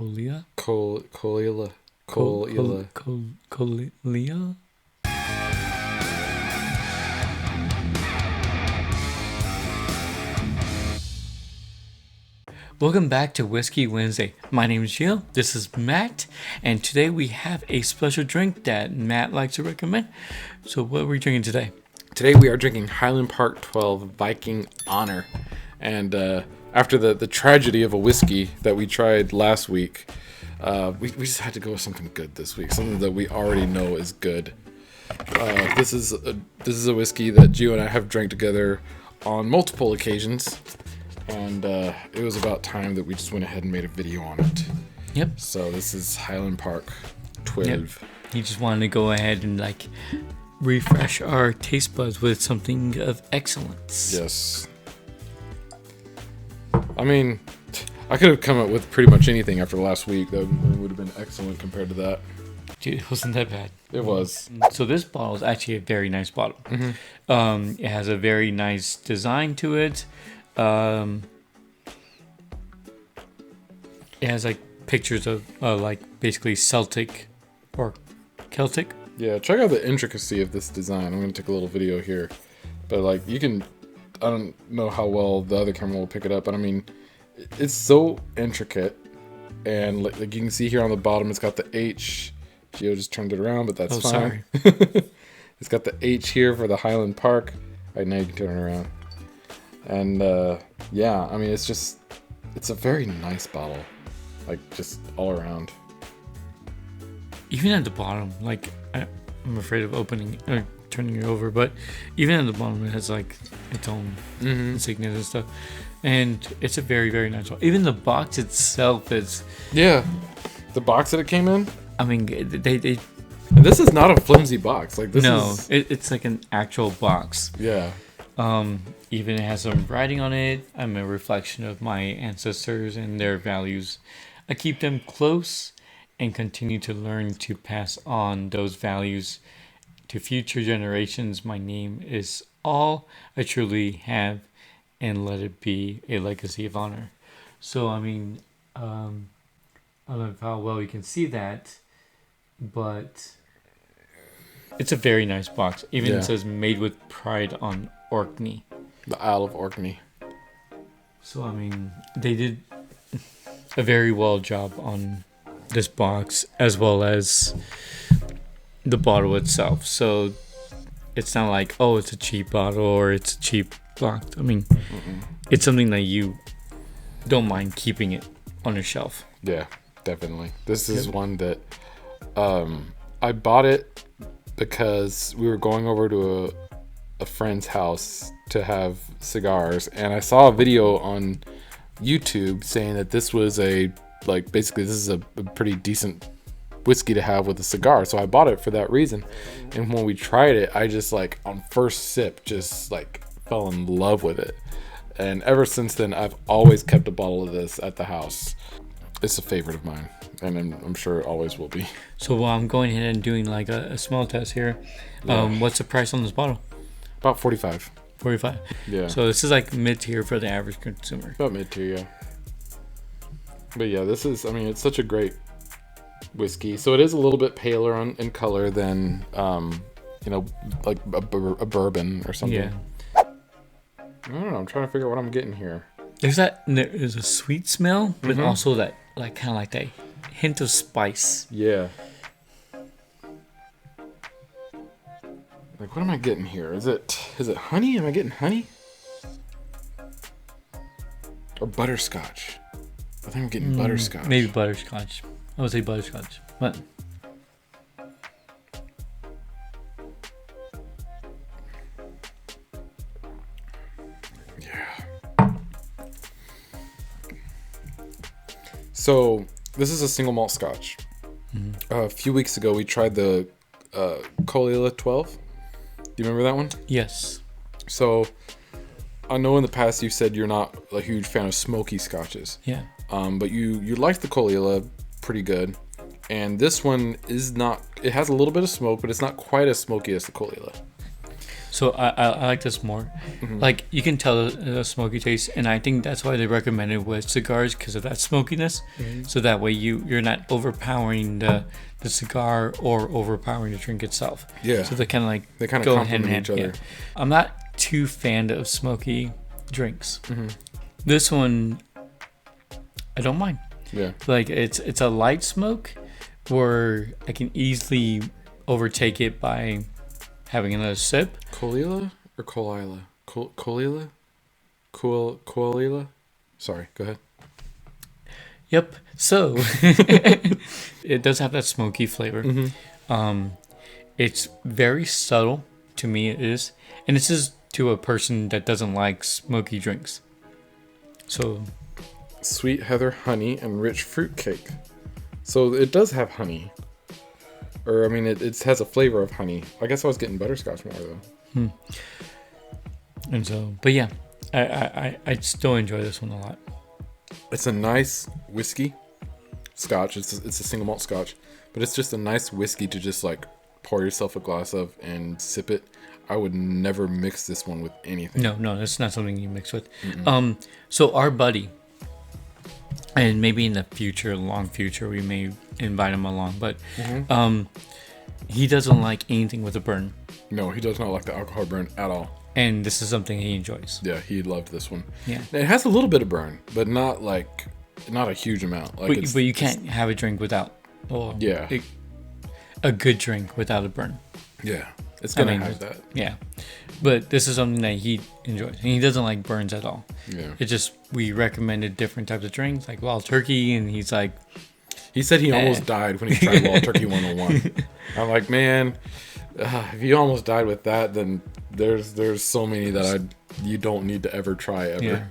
Colia? Colilla. Colia? Welcome back to Whiskey Wednesday. My name is Gio. This is Matt. And today we have a special drink that Matt likes to recommend. So what are we drinking today? Today we are drinking Highland Park 12 Viking Honor. And after the tragedy of a whiskey that we tried last week, we just had to go with something good this week. Something that we already know is good. This is a whiskey that Gio and I have drank together on multiple occasions. And it was about time that we just went ahead and made a video on it. Yep. So this is Highland Park 12. Yep. He just wanted to go ahead and refresh our taste buds with something of excellence. Yes. I mean, I could have come up with pretty much anything after last week. That would have been excellent compared to that. Dude, it wasn't that bad. It was. So this bottle is actually a very nice bottle. Mm-hmm. It has a very nice design to it. It has pictures of basically Celtic or Celtic. Yeah, check out the intricacy of this design. I'm going to take a little video here. But you can, I don't know how well the other camera will pick it up, but I mean, it's so intricate. And like you can see here on the bottom, it's got the H. Gio just turned it around, but that's fine. Sorry. It's got the H here for the Highland Park. All right, now you can turn it around. And yeah, I mean, it's a very nice bottle, just all around. Even at the bottom, I'm afraid of opening or turning it over, but even at the bottom, it has its own insignias and stuff. And it's a very, very nice one. Even the box itself is. Yeah, the box that it came in. I mean, they. This is not a flimsy box. It's like an actual box. Yeah. Even it has some writing on it. I'm a reflection of my ancestors and their values. I keep them close and continue to learn to pass on those values to future generations. My name is all I truly have, and let it be a legacy of honor. So, I mean, I don't know how well you can see that, but it's a very nice box. Even it says made with pride on Orkney. The Isle of Orkney. So, I mean, they did a very well job on this box as well as the bottle itself. So, it's not like, oh, it's a cheap bottle or it's a cheap box. I mean, it's something that you don't mind keeping it on your shelf. Yeah, definitely. This is one that I bought it because we were going over to a friend's house to have cigars, and I saw a video on YouTube saying that this was basically this is a pretty decent whiskey to have with a cigar, so I bought it for that reason. And when we tried it, I just on first sip just fell in love with it, and ever since then I've always kept a bottle of this at the house. It's a favorite of mine, and I'm sure it always will be. So while I'm going ahead and doing a small test here, what's the price on this bottle? About $45. 45. Yeah. So this is mid-tier for the average consumer. About mid-tier, yeah. But yeah, this is, I mean, it's such a great whiskey. So it is a little bit paler in color than, like a bourbon or something. Yeah. I don't know. I'm trying to figure out what I'm getting here. There's a sweet smell, but also that kind of that hint of spice. Yeah. What am I getting here? Is it honey? Am I getting honey? Or butterscotch? I think I'm getting butterscotch. Maybe butterscotch. I would say butterscotch. But yeah. So this is a single malt scotch. A few weeks ago we tried the Colilla 12. Do you remember that one? Yes. So I know in the past you said you're not a huge fan of smoky scotches. Yeah. But you liked the Colilla pretty good. And this one is not, it has a little bit of smoke, but it's not quite as smoky as the Colilla. So I like this more. Like you can tell the smoky taste, and I think that's why they recommend it with cigars because of that smokiness. So that way you're not overpowering the cigar or overpowering the drink itself. Yeah. So they kind of They kind of go hand complement in hand. each other. Yeah. I'm not too fan of smoky drinks. This one, I don't mind. Yeah. Like it's a light smoke, where I can easily overtake it by having another sip. Colila or Colila? Colila? Colila? Sorry, go ahead. Yep. So it does have that smoky flavor. It's very subtle to me. It is, and this is to a person that doesn't like smoky drinks. So Sweet heather honey and rich fruit cake. So it does have honey. Or, I mean, it has a flavor of honey. I guess I was getting butterscotch more, though. And so, but yeah, I still enjoy this one a lot. It's a nice whiskey scotch. It's a single malt scotch. But it's just a nice whiskey to just, like, pour yourself a glass of and sip it. I would never mix this one with anything. No, that's not something you mix with. So our buddy, and maybe in the future, long future, we may invite him along, but he doesn't like anything with a burn. No, he does not like the alcohol burn at all. And this is something he enjoys. Yeah, he loved this one. Yeah. It has a little bit of burn, but not a huge amount. Like, But you can't have a drink without, Yeah. a good drink without a burn. Yeah, it's gonna have it's- that. Yeah. But this is something that he enjoys. And he doesn't like burns at all. Yeah. It just, we recommended different types of drinks, like wild turkey, and he's like, He said he almost died when he tried Wild Turkey 101. I'm like, man, if you almost died with that, then there's so many that you don't need to ever try ever. Yeah.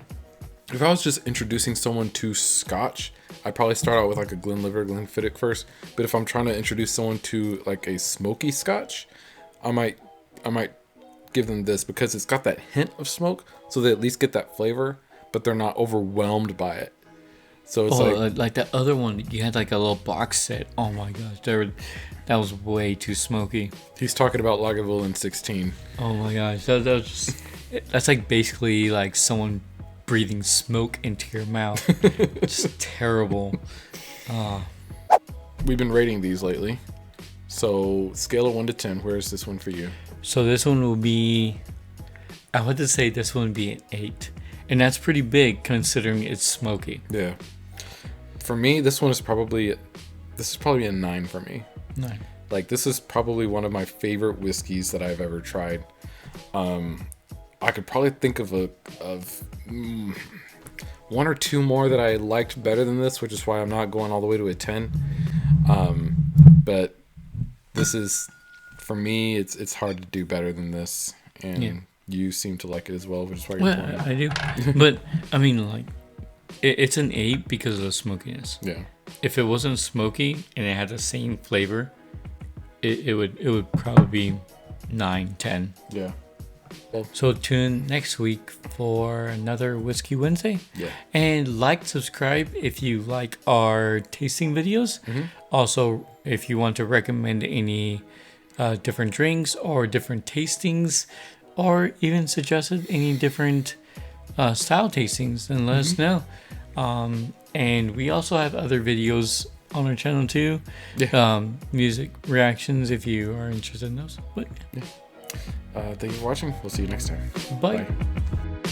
If I was just introducing someone to Scotch, I'd probably start out with like a Glenlivet, Glenfiddich first. But if I'm trying to introduce someone to like a smoky Scotch, I might give them this because it's got that hint of smoke, so they at least get that flavor, but they're not overwhelmed by it. So it's like that other one, you had like a little box set. Oh my gosh, that was way too smoky. He's talking about Lagavulin 16. Oh my gosh, that was just, that's like basically like someone breathing smoke into your mouth. Just terrible. We've been rating these lately. So scale of 1 to 10, where is this one for you? So this one will be, I would say this one would be an 8. And that's pretty big considering it's smoky. Yeah. For me, this is probably a 9 for me. 9. Like, this is probably one of my favorite whiskeys that I've ever tried. I could probably think of one or two more that I liked better than this, which is why I'm not going all the way to a 10. But this is, for me, it's hard to do better than this. And you seem to like it as well, which is why you're pouring it. I do. But, I mean, like, it's an 8 because of the smokiness. Yeah. If it wasn't smoky and it had the same flavor, it would probably be 9, 10. Yeah. So tune next week for another Whiskey Wednesday. Yeah. And subscribe if you like our tasting videos. Also, if you want to recommend any different drinks or different tastings, or even suggested any different style tastings, then let us know. And we also have other videos on our channel too. Yeah. Music reactions if you are interested in those. But, Thank you for watching. We'll see you next time. bye. Bye.